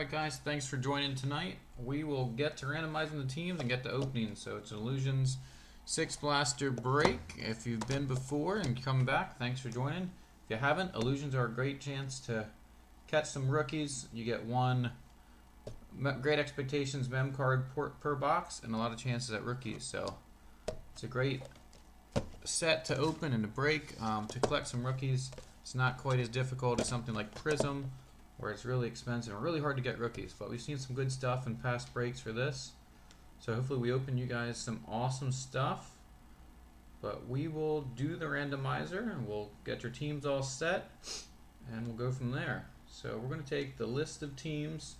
Alright guys, thanks for joining tonight. We will get to randomizing the teams and get to opening. So it's Illusions 6 Blaster break. If you've been before and come back, thanks for joining. If you haven't, Illusions are a great chance to catch some rookies. You get one Great Expectations mem card per box and a lot of chances at rookies. So it's a great set to open and to break. To collect some rookies, it's not quite as difficult as something like Prism, where it's really expensive and really hard to get rookies. But we've seen some good stuff in past breaks for this. So hopefully we open you guys some awesome stuff. But we will do the randomizer and we'll get your teams all set and we'll go from there. So we're going to take the list of teams.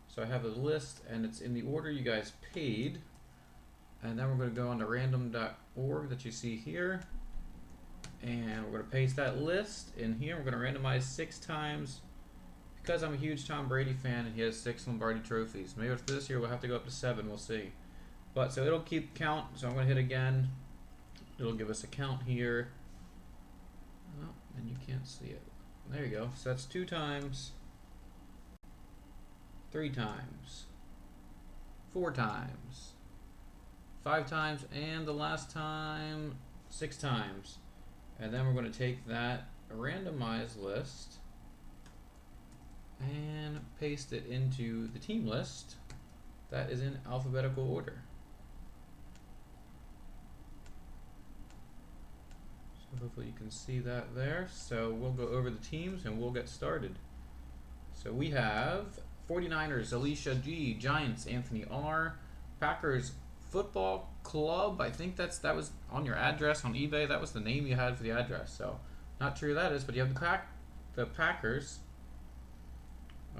So I have a list and it's in the order you guys paid. And then we're going to go on to random.org that you see here. And we're going to paste that list in here. We're going to randomize 6 times. Because I'm a huge Tom Brady fan and he has 6 Lombardi trophies. Maybe for this year we'll have to go up to 7, we'll see. But so it'll keep count, so I'm going to hit again. It'll give us a count here. Oh, and you can't see it. There you go. So that's 2 times, 3 times, 4 times, 5 times, and the last time 6 times. And then we're going to take that randomized list and paste it into the team list that is in alphabetical order. So hopefully you can see that there. So we'll go over the teams and we'll get started. So we have 49ers, Alicia G, Giants, Anthony R, Packers Football Club. I think that was on your address on eBay. That was the name you had for the address. So not sure who that is, but you have the Packers.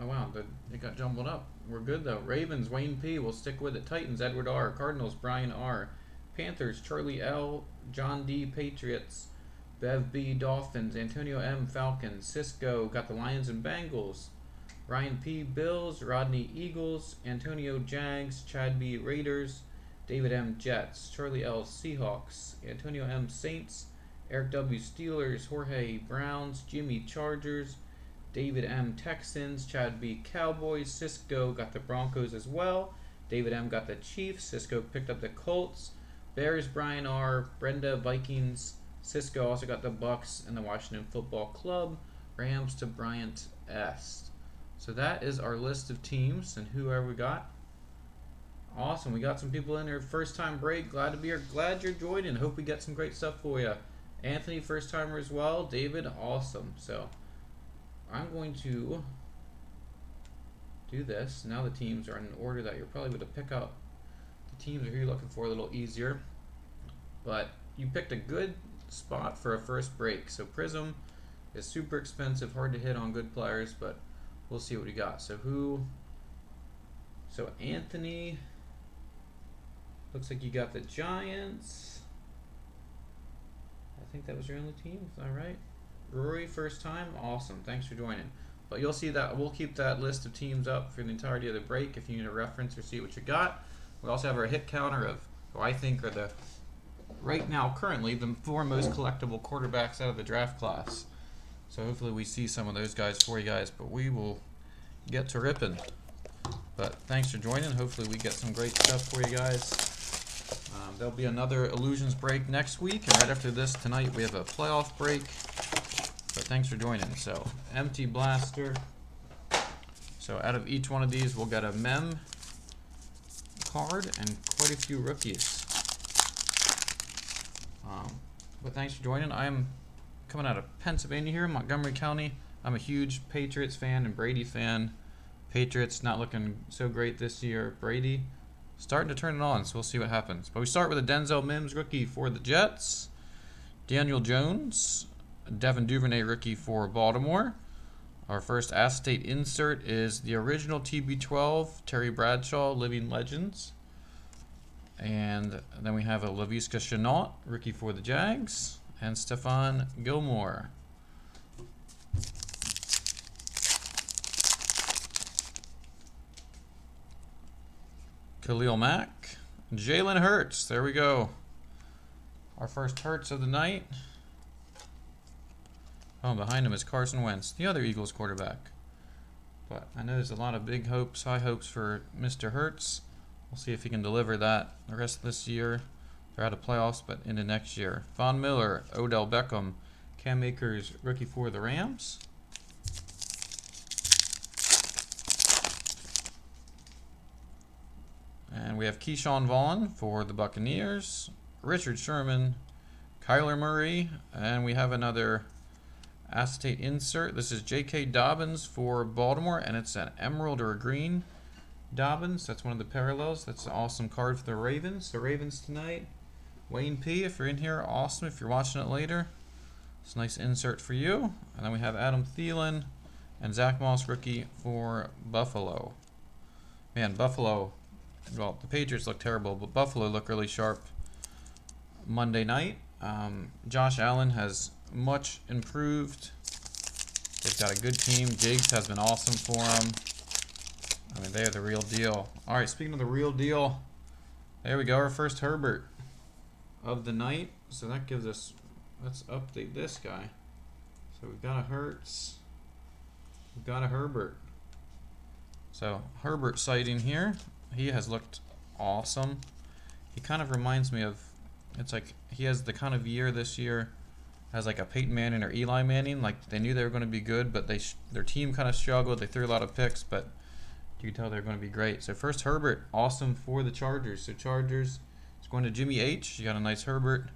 Oh wow, it got jumbled up. We're good though. Ravens, Wayne P. We'll stick with it. Titans, Edward R. Cardinals, Brian R. Panthers, Charlie L. John D. Patriots, Bev B. Dolphins, Antonio M. Falcons, Cisco got the Lions and Bengals. Ryan P. Bills, Rodney Eagles, Antonio Jags, Chad B. Raiders, David M. Jets, Charlie L. Seahawks, Antonio M. Saints, Eric W. Steelers, Jorge Browns, Jimmy Chargers, David M. Texans, Chad B. Cowboys, Cisco got the Broncos as well. David M. got the Chiefs, Cisco picked up the Colts. Bears, Brian R. Brenda, Vikings. Cisco also got the Bucks and the Washington Football Club. Rams to Bryant S. So that is our list of teams and whoever we got. Awesome, we got some people in here. First time break, glad to be here. Glad you're joining. Hope we get some great stuff for you. Anthony, first timer as well. David, awesome. So I'm going to do this. Now the teams are in an order that you're probably going to pick out the teams or who you're looking for a little easier. But you picked a good spot for a first break. So Prism is super expensive, hard to hit on good players, but we'll see what we got. So Anthony, looks like you got the Giants. I think that was your only team, is that right? Rory, first time, awesome. Thanks for joining. But you'll see that we'll keep that list of teams up for the entirety of the break if you need a reference or see what you got. We also have our hit counter of who I think are the right now currently the 4 most collectible quarterbacks out of the draft class. So hopefully we see some of those guys for you guys. But we will get to ripping. But thanks for joining. Hopefully we get some great stuff for you guys. There'll be another Illusions break next week, and right after this tonight we have a playoff break. But thanks for joining. So empty blaster. So out of each one of these we'll get a mem card and quite a few rookies. But thanks for joining. I'm coming out of Pennsylvania here, Montgomery County. I'm a huge Patriots fan and Brady fan. Patriots not looking so great this year. Brady starting to turn it on, so we'll see what happens. But we start with a Denzel Mims rookie for the Jets. Daniel Jones, Devin Duvernay rookie for Baltimore. Our first acetate insert is the original TB12, Terry Bradshaw, Living Legends. And then we have a Laviska Shenault, rookie for the Jags. And Stephon Gilmore. Khalil Mack. Jalen Hurts. There we go. Our first Hurts of the night. Oh, behind him is Carson Wentz, the other Eagles quarterback. But I know there's a lot of big hopes, high hopes for Mr. Hertz. We'll see if he can deliver that the rest of this year. They're out of playoffs, but into next year. Von Miller, Odell Beckham, Cam Akers, rookie for the Rams. And we have Keyshawn Vaughn for the Buccaneers, Richard Sherman, Kyler Murray, and we have another acetate insert. This is J.K. Dobbins for Baltimore, and it's an emerald or a green Dobbins. That's one of the parallels. That's an awesome card for the Ravens. The Ravens tonight. Wayne P., if you're in here, awesome. If you're watching it later, it's a nice insert for you. And then we have Adam Thielen and Zach Moss, rookie for Buffalo. Man, Buffalo, well, the Patriots look terrible, but Buffalo look really sharp Monday night. Josh Allen has much improved. They've got a good team. Jiggs has been awesome for them. I mean, they are the real deal. All right, speaking of the real deal, there we go, our first Herbert of the night. So that gives us, let's update this guy. So we've got a Hertz, we've got a Herbert. So Herbert sighting here. He has looked awesome. He kind of reminds me of, it's like he has the kind of year this year as like a Peyton Manning or Eli Manning. Like they knew they were going to be good, but their team kind of struggled. They threw a lot of picks, but you can tell they're going to be great. So first Herbert, awesome for the Chargers. So Chargers, it's going to Jimmy H. You got a nice Herbert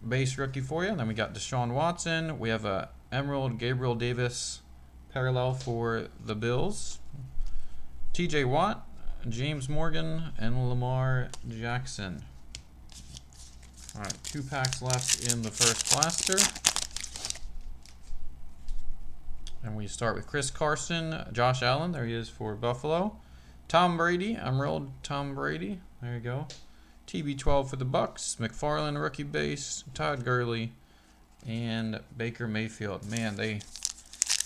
base rookie for you. And then we got Deshaun Watson. We have a Emerald Gabriel Davis parallel for the Bills. TJ Watt, James Morgan, and Lamar Jackson. All right, 2 packs left in the first blaster. And we start with Chris Carson, Josh Allen, there he is for Buffalo. Tom Brady, Emerald Tom Brady, there you go. TB12 for the Bucks, McFarland rookie base, Todd Gurley, and Baker Mayfield. Man, they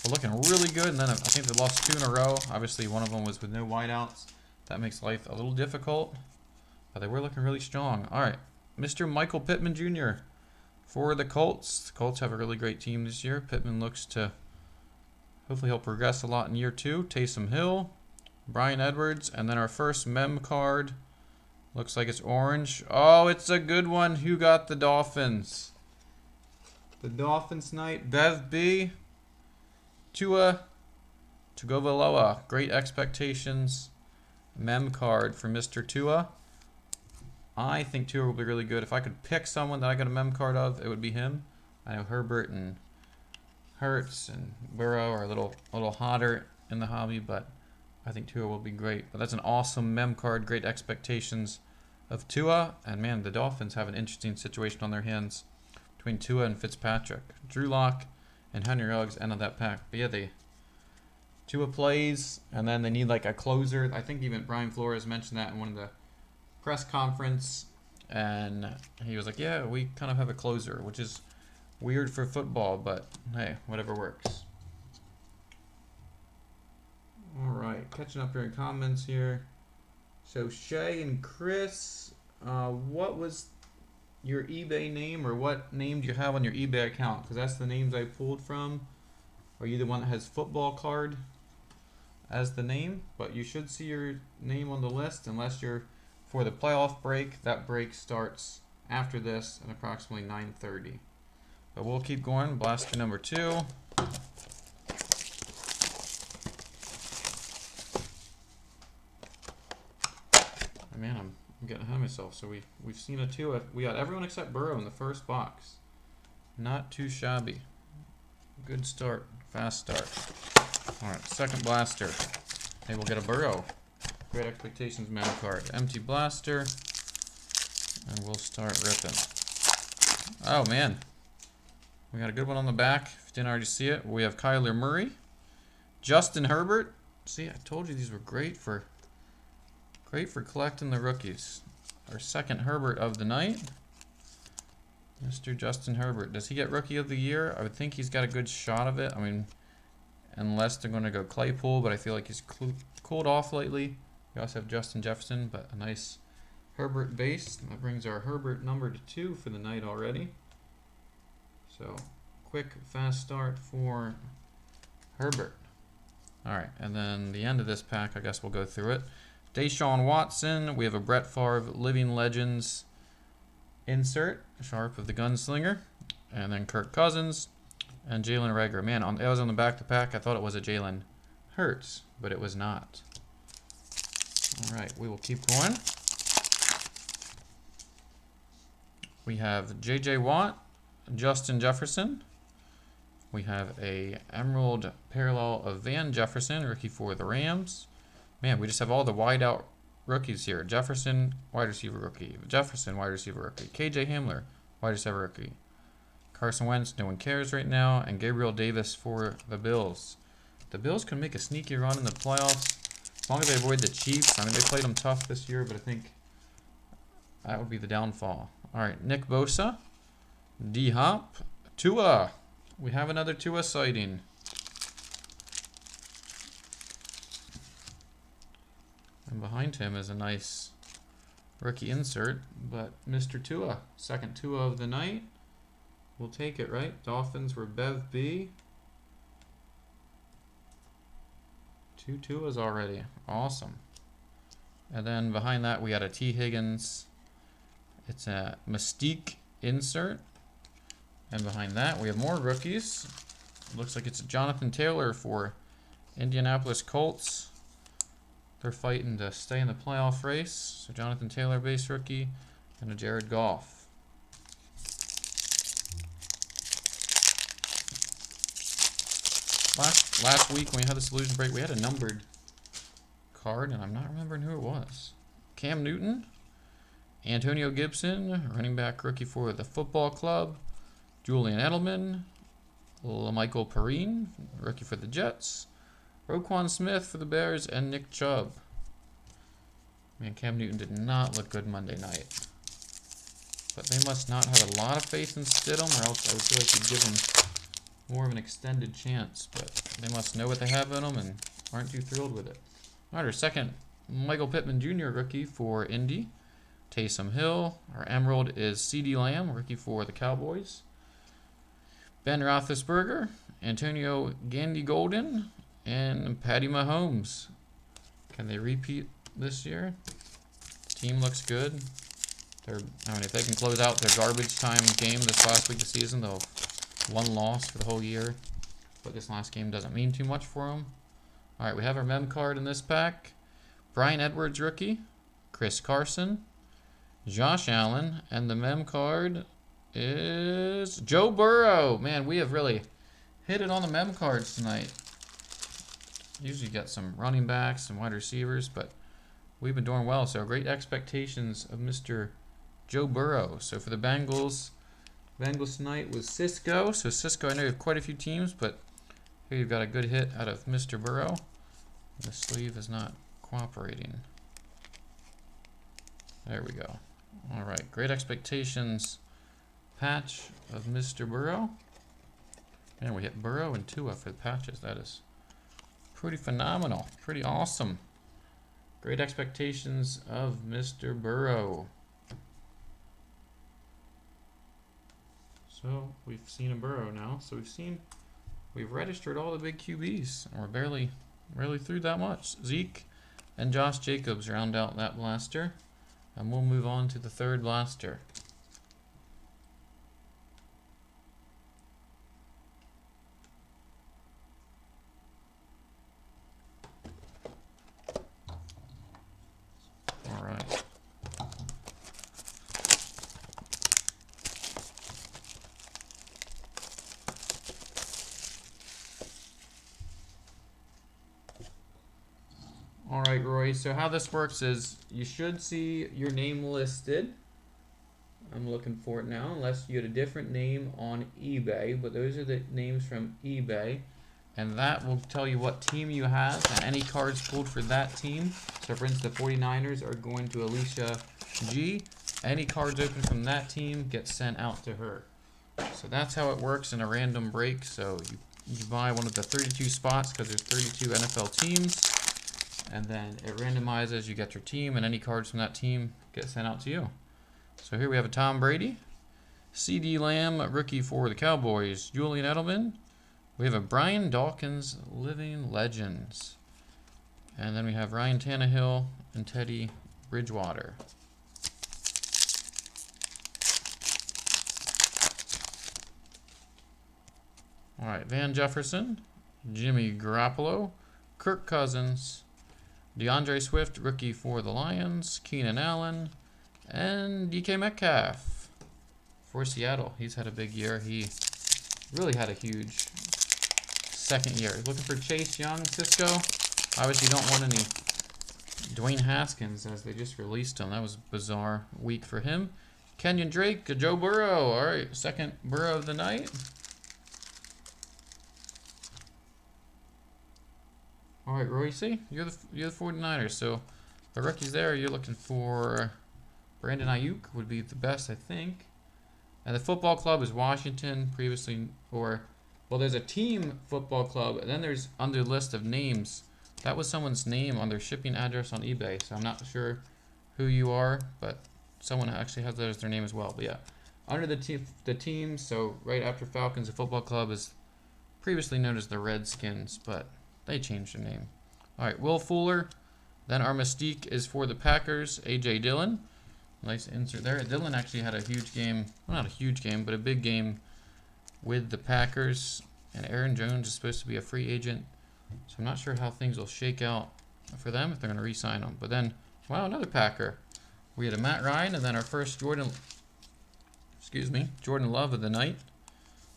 were looking really good, and then I think they lost 2 in a row. Obviously, one of them was with no wideouts. That makes life a little difficult, but they were looking really strong. All right, Mr. Michael Pittman Jr. for the Colts. The Colts have a really great team this year. Pittman looks to hopefully he'll progress a lot in year 2. Taysom Hill, Brian Edwards, and then our first mem card. Looks like it's orange. Oh, it's a good one. Who got the Dolphins? The Dolphins tonight. Bev B. Tua Tagovailoa. Great expectations. Mem card for Mr. Tua. I think Tua will be really good. If I could pick someone that I got a mem card of, it would be him. I know Herbert and Hertz and Burrow are a little hotter in the hobby, but I think Tua will be great. But that's an awesome mem card. Great expectations of Tua. And man, the Dolphins have an interesting situation on their hands between Tua and Fitzpatrick. Drew Lock and Henry Ruggs end of that pack. But yeah, Tua plays, and then they need like a closer. I think even Brian Flores mentioned that in one of the press conference, and he was like, yeah, we kind of have a closer, which is weird for football, but hey, whatever works. All right, catching up here in comments here. So Shay and Chris, what was your eBay name, or what name do you have on your eBay account? Because that's the names I pulled from. Are you the one that has football card as the name? But you should see your name on the list unless you're for the playoff break. That break starts after this at approximately 9:30. But we'll keep going. Blaster number 2. Man, I'm getting ahead of myself. So we've seen a 2. We got everyone except Burrow in the first box. Not too shabby. Good start. Fast start. All right, second blaster. Maybe we'll get a Burrow. Great expectations mana card. Empty blaster. And we'll start ripping. Oh, man. We got a good one on the back. If you didn't already see it, we have Kyler Murray. Justin Herbert. See, I told you these were great for collecting the rookies. Our second Herbert of the night. Mr. Justin Herbert. Does he get Rookie of the Year? I would think he's got a good shot of it. I mean, unless they're going to go Claypool, but I feel like he's cooled off lately. We also have Justin Jefferson, but a nice Herbert base. That brings our Herbert number to 2 for the night already. So, quick, fast start for Herbert. Alright, and then the end of this pack, I guess we'll go through it. Deshaun Watson. We have a Brett Favre Living Legends insert. Sharp of the Gunslinger. And then Kirk Cousins. And Jalen Reagor. Man, it was on the back of the pack. I thought it was a Jalen Hurts, but it was not. Alright, we will keep going. We have J.J. Watt, Justin Jefferson. We have a Emerald Parallel of Van Jefferson, rookie for the Rams. Man, we just have all the wideout rookies here. Jefferson, wide receiver rookie. Jefferson, wide receiver rookie. K.J. Hamler, wide receiver rookie. Carson Wentz, no one cares right now. And Gabriel Davis for the Bills. The Bills can make a sneaky run in the playoffs as long as they avoid the Chiefs. I mean, they played them tough this year, but I think that would be the downfall. All right, Nick Bosa, D-Hop, Tua. We have another Tua sighting. And behind him is a nice rookie insert, but Mr. Tua, second Tua of the night. We'll take it, right? Dolphins were Bev B. 2 Tuas already. Awesome. And then behind that, we got a T. Higgins. It's a Mystique insert. And behind that, we have more rookies. Looks like it's Jonathan Taylor for Indianapolis Colts. They're fighting to stay in the playoff race. So Jonathan Taylor, base rookie, and a Jared Goff. Last week when we had the solution break, we had a numbered card, and I'm not remembering who it was. Cam Newton, Antonio Gibson, running back rookie for the football club. Julian Edelman, LaMichael Perrine, rookie for the Jets. Roquan Smith for the Bears, and Nick Chubb. Man, Cam Newton did not look good Monday night. But they must not have a lot of faith in Stidham, or else I would feel like you'd give him more of an extended chance. But they must know what they have in them and aren't too thrilled with it. All right, our second Michael Pittman Jr. rookie for Indy. Taysom Hill. Our Emerald is C.D. Lamb, rookie for the Cowboys. Ben Roethlisberger, Antonio Gandy Golden, and Patty Mahomes. Can they repeat this year? Team looks good. If they can close out their garbage time game this last week of the season, they'll have one loss for the whole year. But this last game doesn't mean too much for them. All right, we have our mem card in this pack. Brian Edwards rookie, Chris Carson, Josh Allen, and the mem card is Joe Burrow. Man, we have really hit it on the mem cards tonight. Usually get some running backs and wide receivers, but we've been doing well. So great expectations of Mr. Joe Burrow. So for the Bengals tonight was Cisco. So Cisco, I know you have quite a few teams, but here you've got a good hit out of Mr. Burrow. The sleeve is not cooperating. There we go. All right, great expectations patch of Mr. Burrow. And we hit Burrow and Tua for the patches. That is pretty phenomenal. Pretty awesome. Great expectations of Mr. Burrow. So we've seen a Burrow now. So we've registered all the big QBs. And we're barely through that much. Zeke and Josh Jacobs round out that blaster. And we'll move on to the third blaster. All right. All right, Roy. So how this works is you should see your name listed. I'm looking for it now, unless you had a different name on eBay. But those are the names from eBay. And that will tell you what team you have and any cards pulled for that team. So for instance, the 49ers are going to Alicia G. Any cards open from that team get sent out to her. So that's how it works in a random break. So you buy one of the 32 spots because there's 32 NFL teams. And then it randomizes, you get your team, and any cards from that team get sent out to you. So here we have a Tom Brady, C.D. Lamb, rookie for the Cowboys, Julian Edelman, We have a Brian Dawkins Living Legends. And then we have Ryan Tannehill and Teddy Bridgewater. All right, Van Jefferson, Jimmy Garoppolo, Kirk Cousins, DeAndre Swift, rookie for the Lions, Keenan Allen, and DK Metcalf for Seattle. He's had a big year. He really had a huge second year. Looking for Chase Young, Cisco. Obviously, you don't want any Dwayne Haskins as they just released him. That was a bizarre week for him. Kenyon Drake, Joe Burrow. All right, second Burrow of the night. All right, Royce, you're the 49ers. So the rookies there, you're looking for Brandon Ayuk would be the best, I think. And the football club is Washington previously, well, there's a team football club, and then there's under list of names. That was someone's name on their shipping address on eBay, so I'm not sure who you are, but someone actually has that as their name as well. But yeah, under the team, so right after Falcons, the football club is previously known as the Redskins, but they changed their name. All right, Will Fuller. Then our Mystique is for the Packers, A.J. Dillon. Nice insert there. Dillon actually had a huge game. Well, not a huge game, but a big game with the Packers. And Aaron Jones is supposed to be a free agent. So I'm not sure how things will shake out for them if they're going to re-sign him. But then, wow, another Packer. We had a Matt Ryan, and then our first Jordan Love of the night.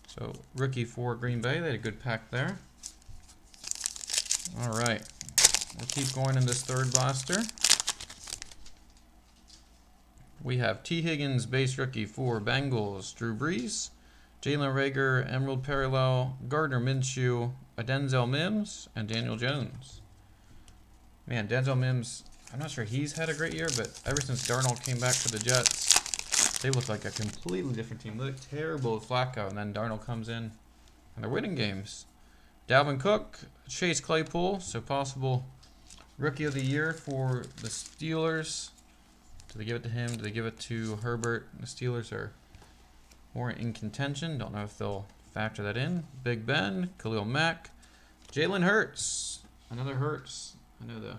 So rookie for Green Bay. They had a good pack there. All right, we'll keep going in this third blaster. We have T. Higgins, base rookie for Bengals, Drew Brees, Jalen Reagor, Emerald Parallel, Gardner Minshew, Denzel Mims, and Daniel Jones. Man, Denzel Mims, I'm not sure he's had a great year, but ever since Darnold came back to the Jets, they look like a completely different team. They look terrible with Flacco, and then Darnold comes in, and they're winning games. Dalvin Cook, Chase Claypool, so possible rookie of the year for the Steelers. Do they give it to him? Do they give it to Herbert? The Steelers are more in contention. Don't know if they'll factor that in. Big Ben, Khalil Mack, Jalen Hurts. Another Hurts. I know the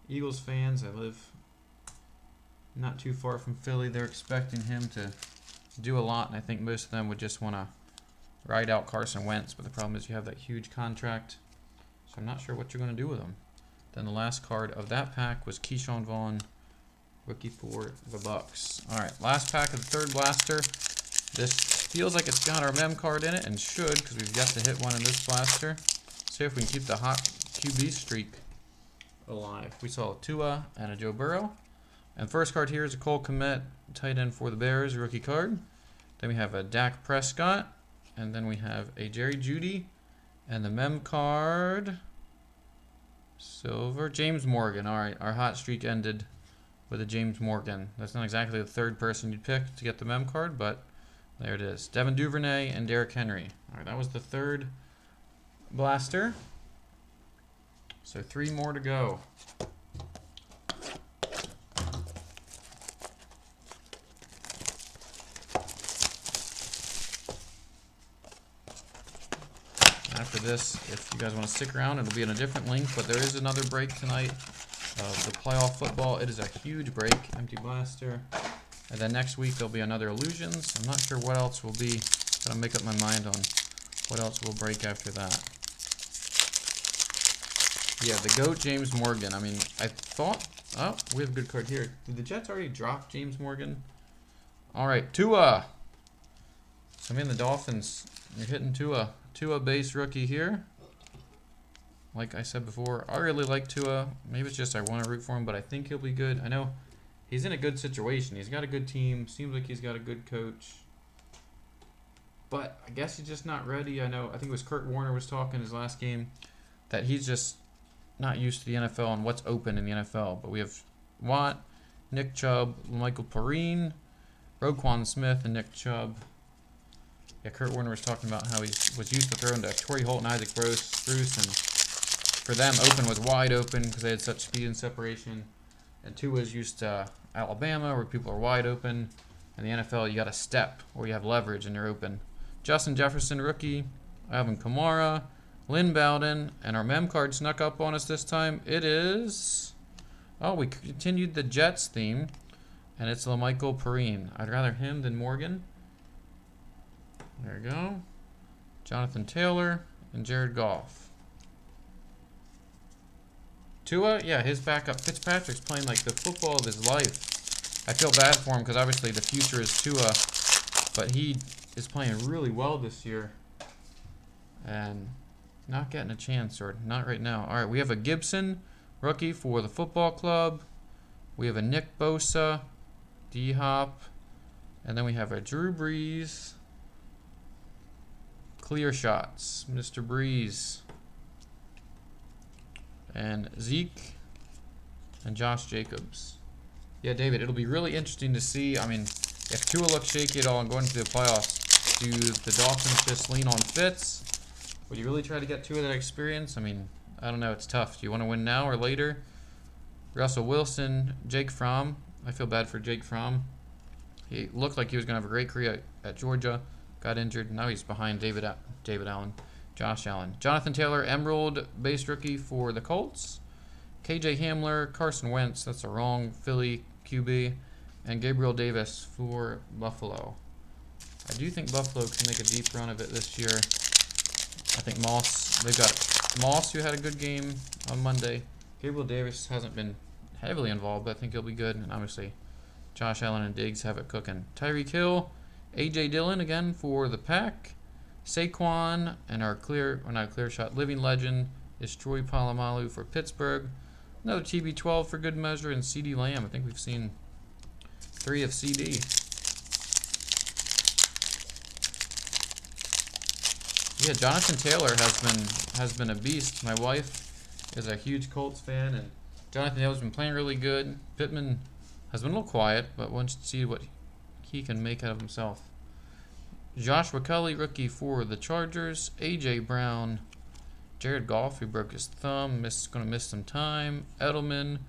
Eagles fans, I live not too far from Philly. They're expecting him to do a lot, and I think most of them would just want to ride out Carson Wentz, but the problem is you have that huge contract, so I'm not sure what you're going to do with him. Then the last card of that pack was Keyshawn Vaughn, rookie for the Bucks. All right, last pack of the third blaster. This feels like it's got our mem card in it, and should, because we've yet to hit one in this blaster. See if we can keep the hot QB streak alive. We saw a Tua and a Joe Burrow. And first card here is a Cole Kmet, tight end for the Bears, rookie card. Then we have a Dak Prescott. And then we have a Jerry Jeudy, and the mem card, silver, James Morgan. All right, our hot streak ended with a James Morgan. That's not exactly the third person you'd pick to get the mem card, but there it is. Devin Duvernay and Derrick Henry. All right, that was the third blaster. So 3 more to go. After this, if you guys want to stick around, it'll be in a different link, but there is another break tonight of the playoff football. It is a huge break, empty blaster. And then next week, there'll be another Illusions. I'm not sure what else will be. I'm going to make up my mind on what else will break after that. Yeah, the GOAT, James Morgan. I mean, I thought... Oh, we have a good card here. Did the Jets already drop James Morgan? All right, Tua. So, I mean, the Dolphins, you're hitting Tua. Tua base rookie here. Like I said before, I really like Tua. Maybe it's just I want to root for him, but I think he'll be good. I know he's in a good situation. He's got a good team. Seems like he's got a good coach. But I guess he's just not ready. I think it was Kurt Warner was talking his last game that he's just not used to the NFL and what's open in the NFL. But we have Watt, Nick Chubb, Michael Perrine, Roquan Smith, and Nick Chubb. Yeah, Kurt Warner was talking about how he was used to throwing to Torrey Holt and Isaac Bruce, and for them, open was wide open because they had such speed and separation. And Tua was used to Alabama, where people are wide open. In the NFL, you got to step, or you have leverage, and you're open. Justin Jefferson, rookie. Alvin Kamara, Lynn Bowden, and our mem card snuck up on us this time. It is... Oh, we continued the Jets theme, and it's LaMichael Perrine. I'd rather him than Morgan. There we go. Jonathan Taylor and Jared Goff. Tua, yeah, his backup. Fitzpatrick's playing like the football of his life. I feel bad for him because obviously the future is Tua, but he is playing really well this year and not getting a chance, or not right now. All right, we have a Gibson rookie for the football club. We have a Nick Bosa, D-Hop, and then we have a Drew Brees. Clear shots, Mr. Brees. And Zeke and Josh Jacobs. Yeah, David, it'll be really interesting to see. I mean, if Tua looks shaky at all and going to the playoffs, do the Dolphins just lean on Fitz? Would you really try to get Tua that experience? I mean, I don't know. It's tough. Do you want to win now or later? Russell Wilson, Jake Fromm. I feel bad for Jake Fromm. He looked like he was going to have a great career at Georgia. Got injured. Now he's behind David Allen. Josh Allen. Jonathan Taylor, Emerald base rookie for the Colts. KJ Hamler, Carson Wentz, that's a wrong Philly QB, and Gabriel Davis for Buffalo. I do think Buffalo can make a deep run of it this year. I think they've got Moss, who had a good game on Monday. Gabriel Davis hasn't been heavily involved, but I think he'll be good. And obviously, Josh Allen and Diggs have it cooking. Tyreek Hill, A.J. Dillon again for the Pack. Saquon, and our not clear shot, living legend is Troy Polamalu for Pittsburgh. Another TB12 for good measure, and CD Lamb. I think we've seen 3 of CD. Yeah, Jonathan Taylor has been a beast. My wife is a huge Colts fan, and Jonathan Taylor's been playing really good. Pittman has been a little quiet, but wants to see what he can make out of himself. Joshua Kelly, rookie for the Chargers. A.J. Brown. Jared Goff, who broke his thumb, going to miss some time. Edelman,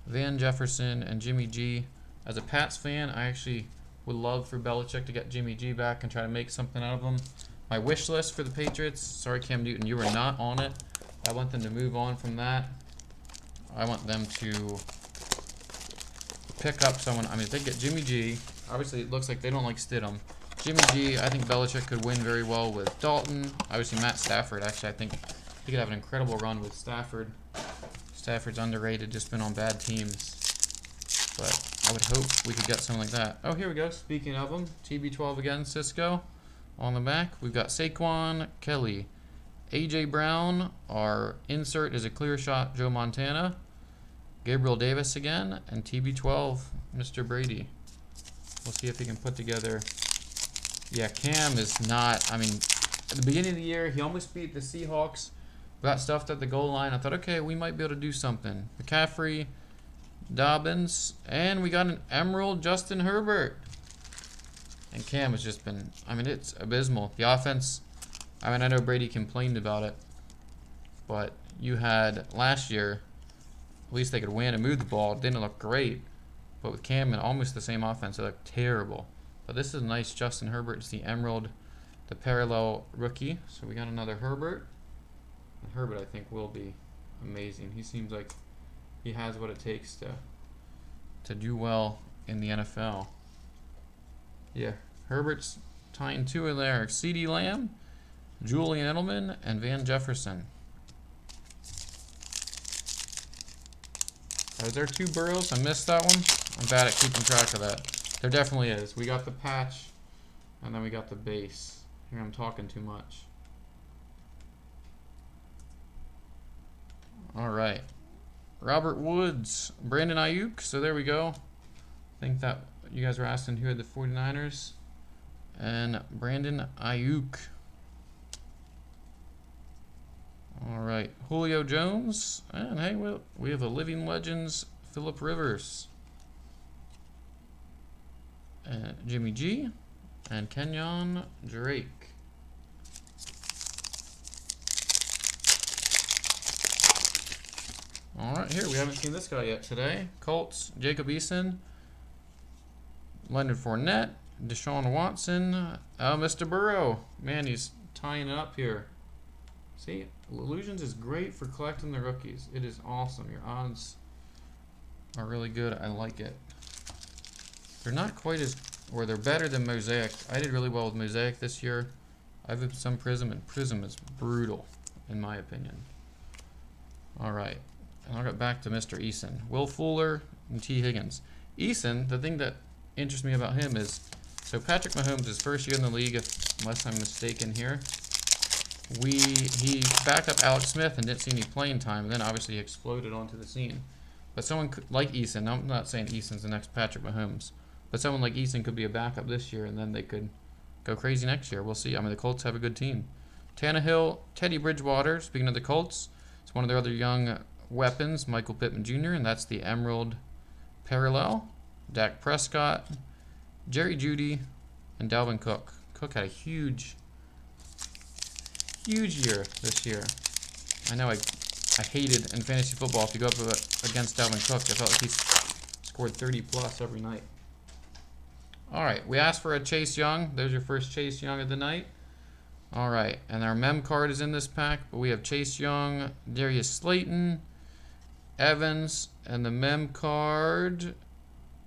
Van Jefferson, and Jimmy G. As a Pats fan, I actually would love for Belichick to get Jimmy G back and try to make something out of him. My wish list for the Patriots. Sorry, Cam Newton, you were not on it. I want them to move on from that. I want them to pick up someone. I mean, if they get Jimmy G, obviously it looks like they don't like Stidham. Jimmy G, I think Belichick could win very well with Dalton. Obviously, Matt Stafford. Actually, I think he could have an incredible run with Stafford. Stafford's underrated, just been on bad teams. But I would hope we could get something like that. Oh, here we go. Speaking of them, TB12 again, Cisco. On the back, we've got Saquon, Kelly. A.J. Brown, our insert is a clear shot, Joe Montana. Gabriel Davis again, and TB12, Mr. Brady. We'll see if he can put together... Yeah, Cam is not... I mean, at the beginning of the year, he almost beat the Seahawks. Got stuffed at the goal line. I thought, okay, we might be able to do something. McCaffrey, Dobbins, and we got an Emerald Justin Herbert. And Cam has just been... I mean, it's abysmal. The offense... I mean, I know Brady complained about it. But you had last year, at least they could win and move the ball. It didn't look great. But with Cam and almost the same offense, it looked terrible. But this is a nice Justin Herbert. It's the Emerald, the parallel rookie. So we got another Herbert. And Herbert, I think, will be amazing. He seems like he has what it takes to do well in the NFL. Yeah, Herbert's tying 2 in there. CeeDee Lamb, Julian Edelman, and Van Jefferson. Is there 2 Burrows? I missed that one. I'm bad at keeping track of that. There definitely is. We got the patch, and then we got the base. Here I'm talking too much. All right. Robert Woods, Brandon Ayuk. So there we go. I think that you guys were asking who had the 49ers. And Brandon Ayuk. All right. Julio Jones. And hey, we have a Living Legends, Phillip Rivers. Jimmy G, and Kenyon Drake. All right, here, we haven't seen this guy yet today. Colts, Jacob Eason, Leonard Fournette, Deshaun Watson, Mr. Burrow. Man, he's tying it up here. See, Illusions is great for collecting the rookies. It is awesome. Your odds are really good. I like it. They're not quite as, or they're better than Mosaic. I did really well with Mosaic this year. I've had some Prism, and Prism is brutal, in my opinion. All right, and I'll get back to Mr. Eason. Will Fuller and T. Higgins. Eason, the thing that interests me about him is, so Patrick Mahomes, his first year in the league, unless I'm mistaken here, he backed up Alex Smith and didn't see any playing time, and then obviously he exploded onto the scene. But someone like Eason, I'm not saying Eason's the next Patrick Mahomes, but someone like Eason could be a backup this year, and then they could go crazy next year. We'll see. I mean, the Colts have a good team. Tannehill, Teddy Bridgewater, speaking of the Colts, it's one of their other young weapons, Michael Pittman Jr., and that's the Emerald Parallel. Dak Prescott, Jerry Jeudy, and Dalvin Cook. Cook had a huge year this year. I know I hated in fantasy football if you go up against Dalvin Cook. I felt like he scored 30 plus every night. All right, we asked for a Chase Young. There's your first Chase Young of the night. All right, and our mem card is in this pack, but we have Chase Young, Darius Slayton, Evans, and the mem card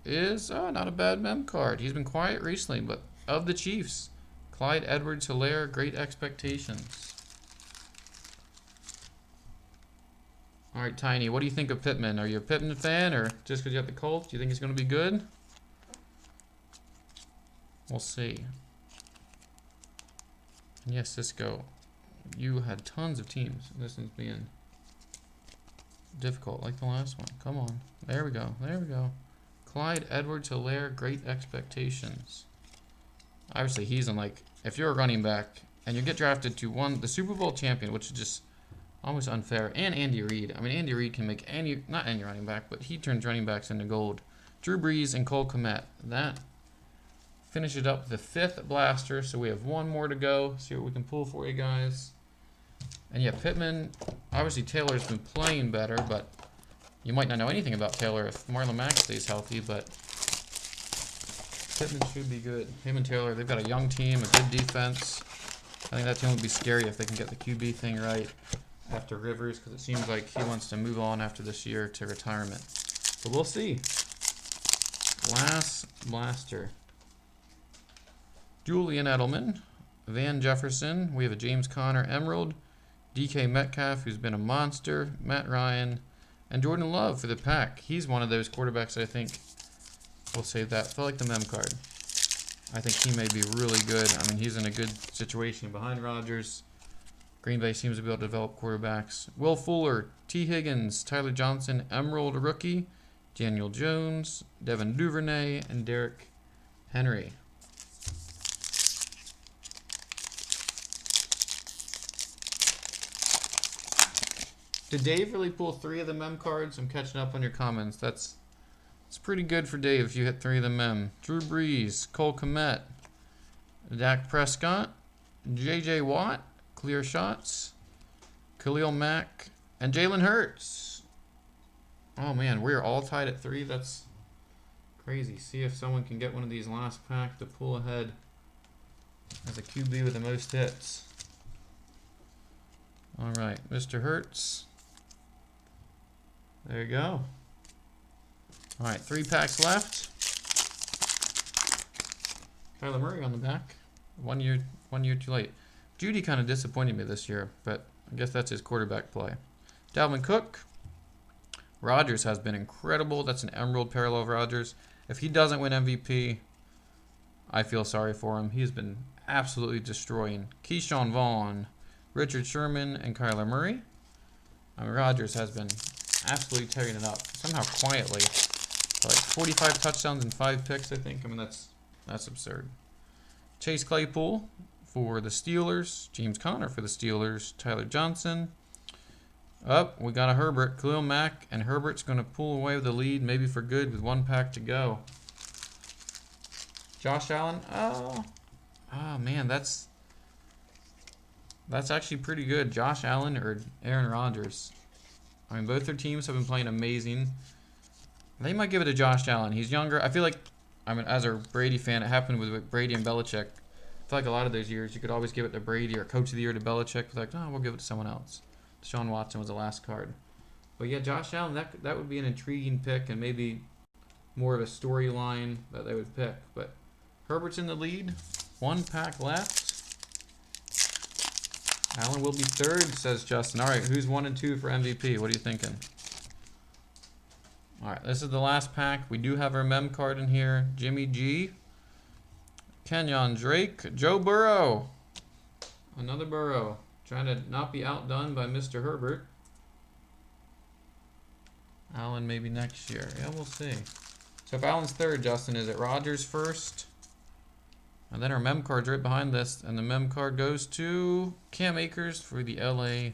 is not a bad mem card. He's been quiet recently, but of the Chiefs, Clyde Edwards-Helaire, Great Expectations. All right, Tiny, what do you think of Pittman? Are you a Pittman fan, or just because you got the Colts, do you think he's going to be good? We'll see. And yes, Cisco, you had tons of teams. This one's being difficult, like the last one. Come on. There we go. There we go. Clyde Edwards-Helaire, Great Expectations. Obviously, he's in, like, if you're a running back and you get drafted to the Super Bowl champion, which is just almost unfair, and Andy Reid. I mean, Andy Reid can make not any running back, but he turns running backs into gold. Drew Brees and Cole Kmet. That finishes up the 5th blaster, so we have one more to go. See what we can pull for you guys. And yeah, Pittman, obviously Taylor's been playing better, but you might not know anything about Taylor if Marlon Mack stays healthy, but Pittman should be good. Him and Taylor, they've got a young team, a good defense. I think that team would be scary if they can get the QB thing right after Rivers, because it seems like he wants to move on after this year to retirement. But we'll see. Last blaster. Julian Edelman, Van Jefferson. We have a James Conner Emerald, DK Metcalf, who's been a monster, Matt Ryan, and Jordan Love for the pack. He's one of those quarterbacks that I think we'll save that. Felt like the mem card. I think he may be really good. I mean, he's in a good situation behind Rodgers. Green Bay seems to be able to develop quarterbacks. Will Fuller, T. Higgins, Tyler Johnson, Emerald rookie, Daniel Jones, Devin Duvernay, and Derrick Henry. Did Dave really pull 3 of the mem cards? I'm catching up on your comments. It's pretty good for Dave if you hit 3 of the mem. Drew Brees, Cole Kmet, Dak Prescott, J.J. Watt, clear shots, Khalil Mack, and Jalen Hurts. Oh man, we're all tied at 3. That's crazy. See if someone can get one of these last pack to pull ahead as a QB with the most hits. All right, Mr. Hurts. There you go. All right, 3 packs left. Kyler Murray on the back. 1 year too late. Judy kind of disappointed me this year, but I guess that's his quarterback play. Dalvin Cook. Rodgers has been incredible. That's an Emerald Parallel of Rodgers. If he doesn't win MVP, I feel sorry for him. He's been absolutely destroying. Keyshawn Vaughn, Richard Sherman, and Kyler Murray. I mean, Rodgers has been absolutely tearing it up. Somehow quietly. Like 45 touchdowns and 5 picks, I think. I mean, that's absurd. Chase Claypool for the Steelers. James Conner for the Steelers. Tyler Johnson. We got a Herbert. Khalil Mack. And Herbert's going to pull away with the lead, maybe for good, with 1 pack to go. Josh Allen. Oh man, that's actually pretty good. Josh Allen or Aaron Rodgers. I mean, both their teams have been playing amazing. They might give it to Josh Allen. He's younger. I feel like, I mean, as a Brady fan, it happened with Brady and Belichick. feel like a lot of those years you could always give it to Brady or Coach of the Year to Belichick. But like, no, we'll give it to someone else. Deshaun Watson was the last card. But yeah, Josh Allen, that would be an intriguing pick and maybe more of a storyline that they would pick. But Herbert's in the lead. 1 pack left. Allen will be third, says Justin. All right, who's 1 and 2 for MVP? What are you thinking? All right, this is the last pack. We do have our mem card in here. Jimmy G. Kenyon Drake. Joe Burrow. Another Burrow. Trying to not be outdone by Mr. Herbert. Allen maybe next year. Yeah, we'll see. So if Allen's third, Justin, is it Rodgers first? And then our mem card's right behind this. And the mem card goes to Cam Akers for the LA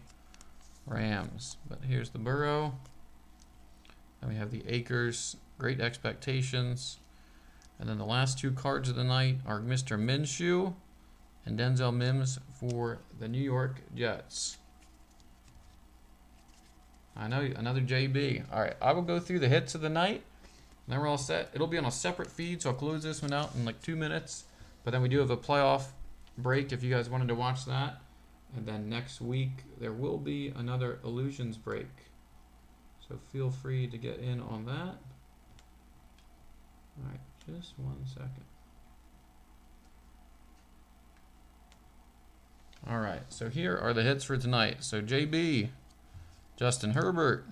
Rams. But here's the Burrow. And we have the Akers. Great expectations. And then the last 2 cards of the night are Mr. Minshew and Denzel Mims for the New York Jets. I know, another JB. All right, I will go through the hits of the night. Then we're all set. It'll be on a separate feed, so I'll close this one out in like 2 minutes. But then we do have a playoff break if you guys wanted to watch that. And then next week, there will be another Illusions break. So feel free to get in on that. All right, just 1 second. All right, so here are the hits for tonight. So JB, Justin Herbert,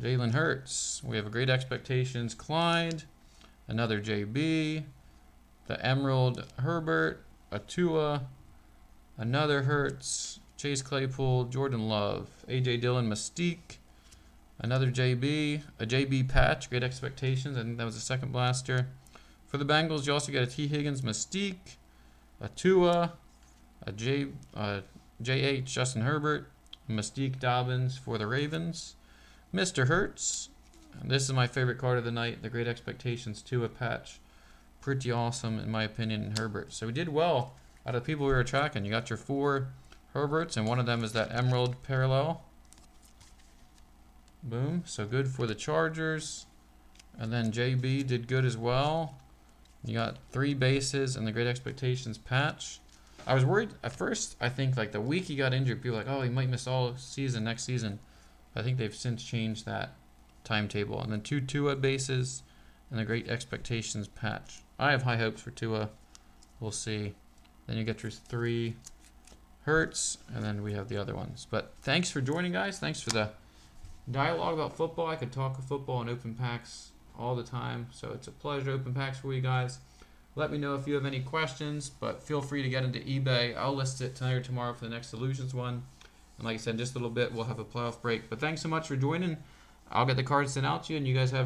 Jalen Hurts. We have a great expectations. Clyde, another JB, the Emerald Herbert, a Tua, another Hurts, Chase Claypool, Jordan Love, AJ Dillon, Mystique, another JB, a JB patch, great expectations. I think that was the second blaster. For the Bengals, you also get a T. Higgins, Mystique, a Tua, a JH, Justin Herbert, Mystique Dobbins for the Ravens. Mr. Hurts, and this is my favorite card of the night, the Great Expectations Tua patch. Pretty awesome in my opinion in Herbert. So we did well out of the people we were tracking. You got your 4 Herberts, and one of them is that Emerald Parallel. Boom. So good for the Chargers. And then JB did good as well. You got 3 bases and the Great Expectations patch. I was worried at first. I think like the week he got injured, people were like, oh, he might miss all season next season. I think they've since changed that timetable. And then 2 Tua bases and the Great Expectations patch. I have high hopes for Tua. We'll see. Then you get your 3 Hurts, and then we have the other ones. But thanks for joining, guys. Thanks for the dialogue about football. I could talk football and open packs all the time, so it's a pleasure to open packs for you guys. Let me know if you have any questions, but feel free to get into eBay. I'll list it tonight or tomorrow for the next Illusions one. And like I said, in just a little bit, we'll have a playoff break. But thanks so much for joining. I'll get the cards sent out to you, and you guys have a